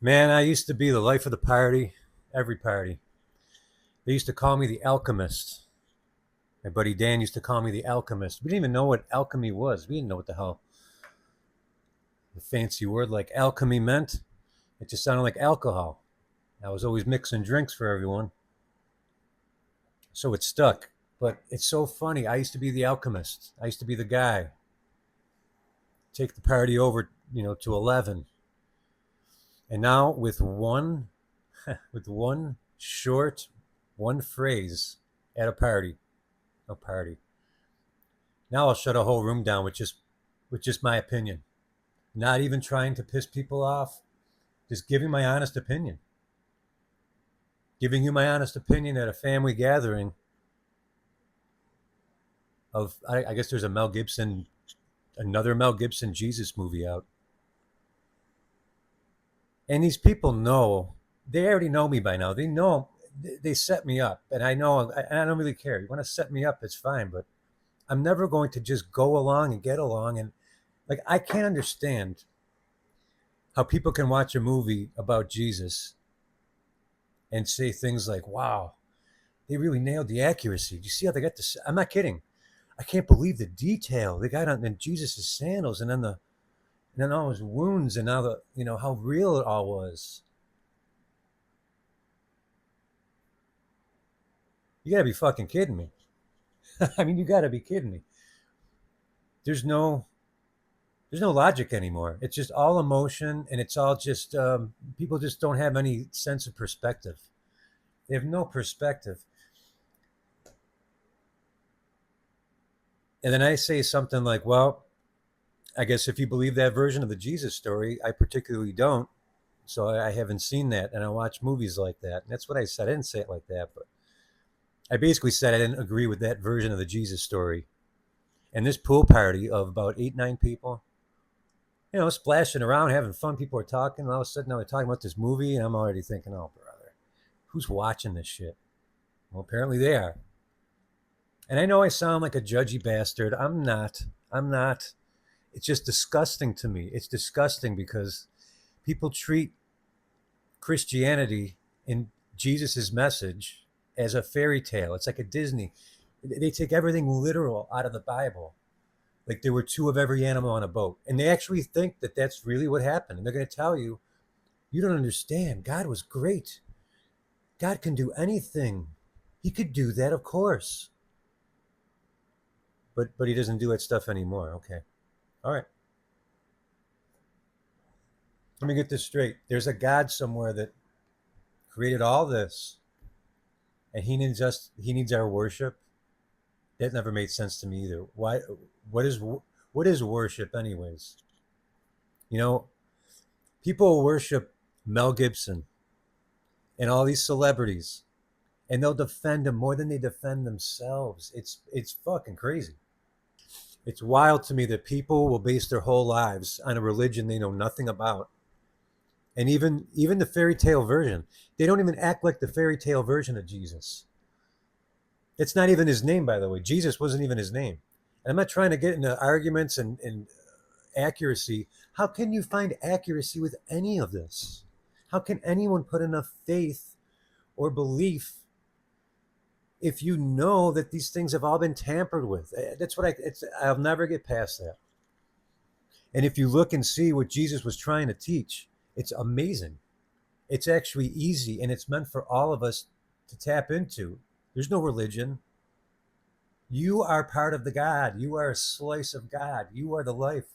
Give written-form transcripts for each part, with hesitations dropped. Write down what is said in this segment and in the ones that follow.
Man, I used to be the life of the party, every party. They used to call me the alchemist. My buddy Dan used to call me the alchemist. We didn't even know what alchemy was. We didn't know what the hell the fancy word like alchemy meant. It just sounded like alcohol. I was always mixing drinks for everyone, so it stuck. But it's so funny. I used to be the alchemist. I used to be the guy. Take the party over, to 11. And now with one short, one phrase at a party. Now I'll shut a whole room down with just my opinion. Not even trying to piss people off, just giving my honest opinion. Giving you my honest opinion at a family gathering I guess there's another Mel Gibson Jesus movie out. And these people know, they already know me by now. They know, they set me up. And I don't really care. You want to set me up, it's fine. But I'm never going to just go along and get along. And like, I can't understand how people can watch a movie about Jesus and say things like, wow, they really nailed the accuracy. Do you see how they got this? I'm not kidding. I can't believe the detail they got on in Jesus' sandals and then all his wounds and now how real it all was. You gotta be fucking kidding me. I mean, you gotta be kidding me. There's no there's no logic anymore. It's just all emotion and it's all just people just don't have any sense of perspective. They have no perspective. And then I say something like, well, I guess if you believe that version of the Jesus story, I particularly don't. So I haven't seen that, and I watch movies like that. And that's what I said. I didn't say it like that, but I basically said I didn't agree with that version of the Jesus story. And this pool party of about 8, 9 people, splashing around, having fun. People are talking. And all of a sudden, now they're talking about this movie, and I'm already thinking, oh, brother, who's watching this shit? Well, apparently they are. And I know I sound like a judgy bastard. I'm not. I'm not. It's just disgusting to me. It's disgusting because people treat Christianity and Jesus's message as a fairy tale. It's like a Disney. They take everything literal out of the Bible. Like there were two of every animal on a boat. And they actually think that that's really what happened. And they're going to tell you, you don't understand. God was great. God can do anything. He could do that, of course. But he doesn't do that stuff anymore. Okay. All right. Let me get this straight. There's a God somewhere that created all this and he needs our worship. That never made sense to me either. Why what is what is worship anyways? You know, people worship Mel Gibson and all these celebrities and they'll defend them more than they defend themselves. It's fucking crazy. It's wild to me that people will base their whole lives on a religion they know nothing about. And even the fairy tale version, they don't even act like the fairy tale version of Jesus. It's not even his name, by the way. Jesus wasn't even his name. And I'm not trying to get into arguments and accuracy. How can you find accuracy with any of this? How can anyone put enough faith or belief if you know that these things have all been tampered with? That's what I'll never get past that. And if you look and see what Jesus was trying to teach, it's amazing. It's actually easy and it's meant for all of us to tap into. There's no religion. You are part of the God. You are a slice of God. You are the life.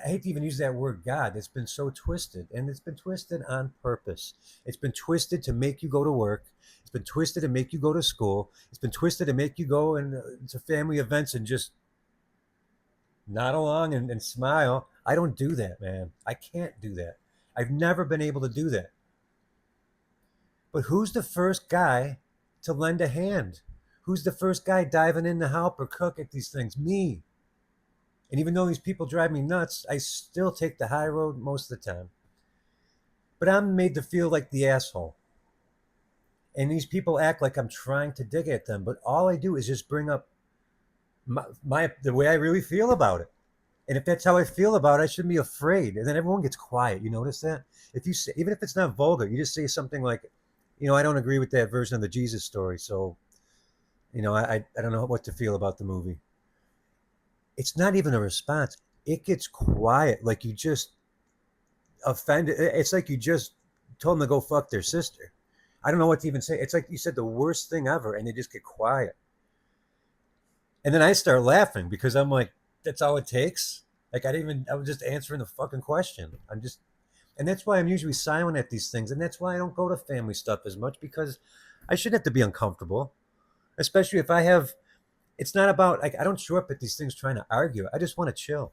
I hate to even use that word God. It's been so twisted, and it's been twisted on purpose. It's been twisted to make you go to work. It's been twisted to make you go to school. It's been twisted to make you go to family events and just nod along and smile. I don't do that, man. I can't do that. I've never been able to do that. But who's the first guy to lend a hand? Who's the first guy diving in to help or cook at these things? Me. And even though these people drive me nuts, I still take the high road most of the time. But I'm made to feel like the asshole. And these people act like I'm trying to dig at them, but all I do is just bring up the way I really feel about it. And if that's how I feel about it, I shouldn't be afraid. And then everyone gets quiet. You notice that? If you say, even if it's not vulgar, you just say something like, I don't agree with that version of the Jesus story. So, I don't know what to feel about the movie. It's not even a response. It gets quiet. Like you just offended. It's like you just told them to go fuck their sister. I don't know what to even say. It's like you said the worst thing ever, and they just get quiet. And then I start laughing because I'm like, that's all it takes. Like I was just answering the fucking question. And that's why I'm usually silent at these things, and that's why I don't go to family stuff as much because I shouldn't have to be uncomfortable, especially if I have. It's not about like I don't show up at these things trying to argue. I just want to chill.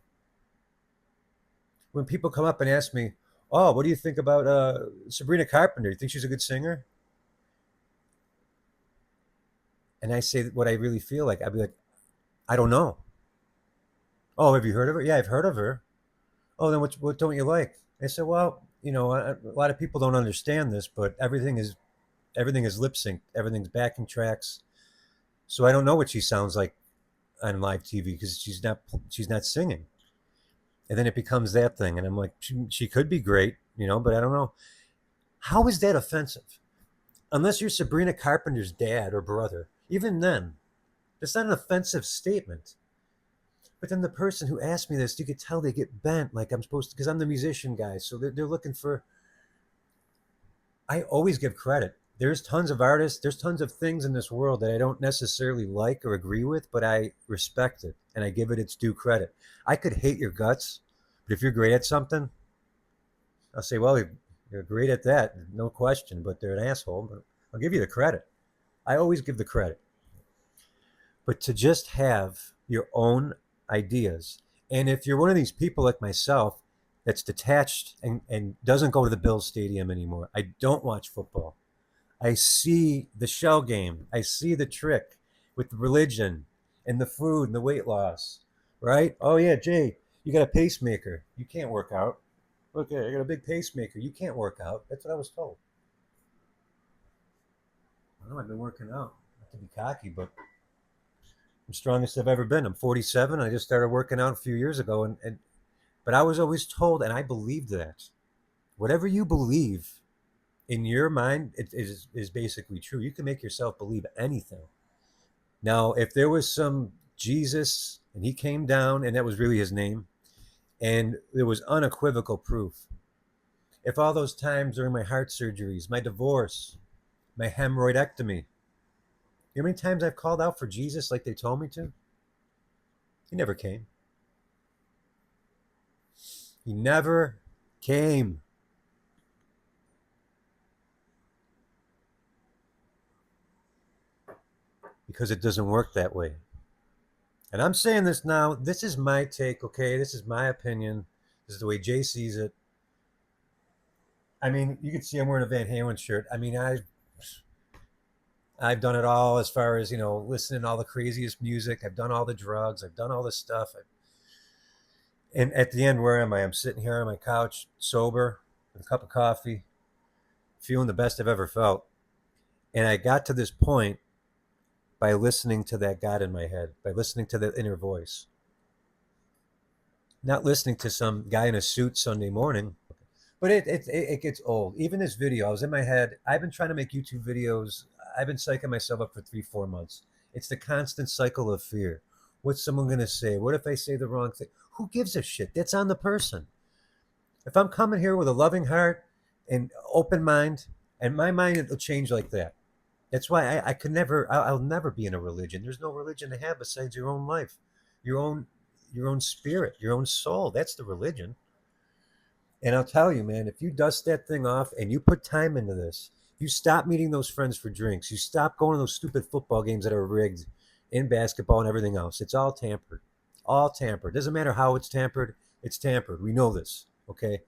When people come up and ask me, "Oh, what do you think about Sabrina Carpenter? You think she's a good singer?" And I say what I really feel like, I'd be like, "I don't know." "Oh, have you heard of her?" "Yeah, I've heard of her." "Oh, then what don't you like?" I said, "Well, a lot of people don't understand this, but everything is lip synced. Everything's backing tracks. So I don't know what she sounds like on live TV because she's not singing." And then it becomes that thing, and I'm like, she could be great, but I don't know. How is that offensive? Unless you're Sabrina Carpenter's dad or brother, even then, it's not an offensive statement. But then the person who asked me this, you could tell they get bent like I'm supposed to, because I'm the musician guy. So they're looking for. I always give credit. There's tons of artists, there's tons of things in this world that I don't necessarily like or agree with, but I respect it and I give it its due credit. I could hate your guts, but if you're great at something, I'll say, well, you're great at that, no question, but they're an asshole. But I'll give you the credit. I always give the credit. But to just have your own ideas, and if you're one of these people like myself that's detached and doesn't go to the Bills Stadium anymore, I don't watch football. I see the shell game. I see the trick with the religion and the food and the weight loss, right? Oh yeah, Jay, you got a pacemaker. You can't work out. Okay, I got a big pacemaker. You can't work out. That's what I was told. I know I've been working out. Not to be cocky, but I'm strongest I've ever been. I'm 47. I just started working out a few years ago, and but I was always told, and I believed that. Whatever you believe in your mind, it is basically true. You can make yourself believe anything. Now, if there was some Jesus and he came down and that was really his name, and there was unequivocal proof, if all those times during my heart surgeries, my divorce, my hemorrhoidectomy, you know how many times I've called out for Jesus like they told me to? He never came. He never came because it doesn't work that way. And I'm saying this now. This is my take, okay? This is my opinion. This is the way Jay sees it. I mean, you can see I'm wearing a Van Halen shirt. I mean, I've done it all as far as listening to all the craziest music. I've done all the drugs. I've done all this stuff. And at the end, where am I? I'm sitting here on my couch, sober, with a cup of coffee, feeling the best I've ever felt. And I got to this point by listening to that God in my head, by listening to the inner voice, not listening to some guy in a suit Sunday morning. But it gets old. Even this video, I was in my head. I've been trying to make YouTube videos. I've been psyching myself up for 3, 4 months. It's the constant cycle of fear. What's someone gonna say? What if I say the wrong thing? Who gives a shit? That's on the person. If I'm coming here with a loving heart and open mind, and my mind will change like that. That's why I could never. I'll never be in a religion. There's no religion to have besides your own life, your own, your own spirit, your own soul. That's the religion. And I'll tell you, man, if you dust that thing off and you put time into this, you stop meeting those friends for drinks. You stop going to those stupid football games that are rigged in basketball and everything else. It's all tampered. All tampered. Doesn't matter how it's tampered, it's tampered. We know this, okay?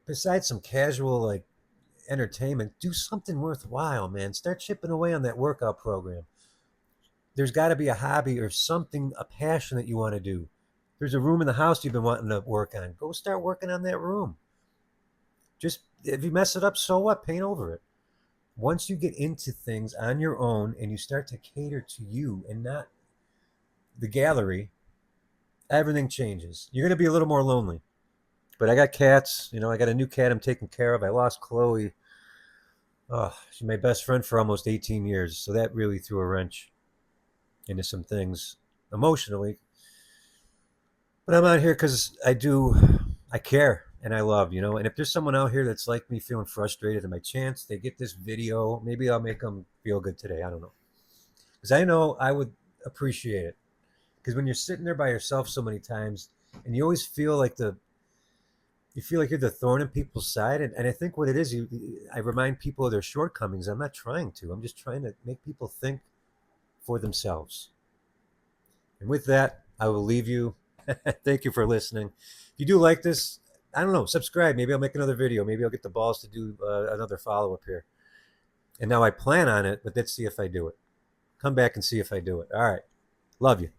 Besides some casual, like, entertainment, do something worthwhile, man. Start chipping away on that workout program. There's got to be a hobby or something, a passion that you want to do. There's a room in the house you've been wanting to work on. Go start working on that room. Just if you mess it up, so what? Paint over it. Once you get into things on your own and you start to cater to you and not the gallery, Everything changes. You're gonna be a little more lonely. But I got cats. You know, I got a new cat I'm taking care of. I lost Chloe. Oh, she's my best friend for almost 18 years. So that really threw a wrench into some things emotionally. But I'm out here because I care and I love, you know. And if there's someone out here that's like me feeling frustrated and my chance they get this video, maybe I'll make them feel good today. I don't know. Because I know I would appreciate it. Because when you're sitting there by yourself so many times and you always feel like you feel like you're the thorn in people's side. And I think what it is, I remind people of their shortcomings. I'm not trying to. I'm just trying to make people think for themselves. And with that, I will leave you. Thank you for listening. If you do like this, I don't know, subscribe. Maybe I'll make another video. Maybe I'll get the balls to do another follow up here. And now I plan on it, but let's see if I do it. Come back and see if I do it. All right. Love you.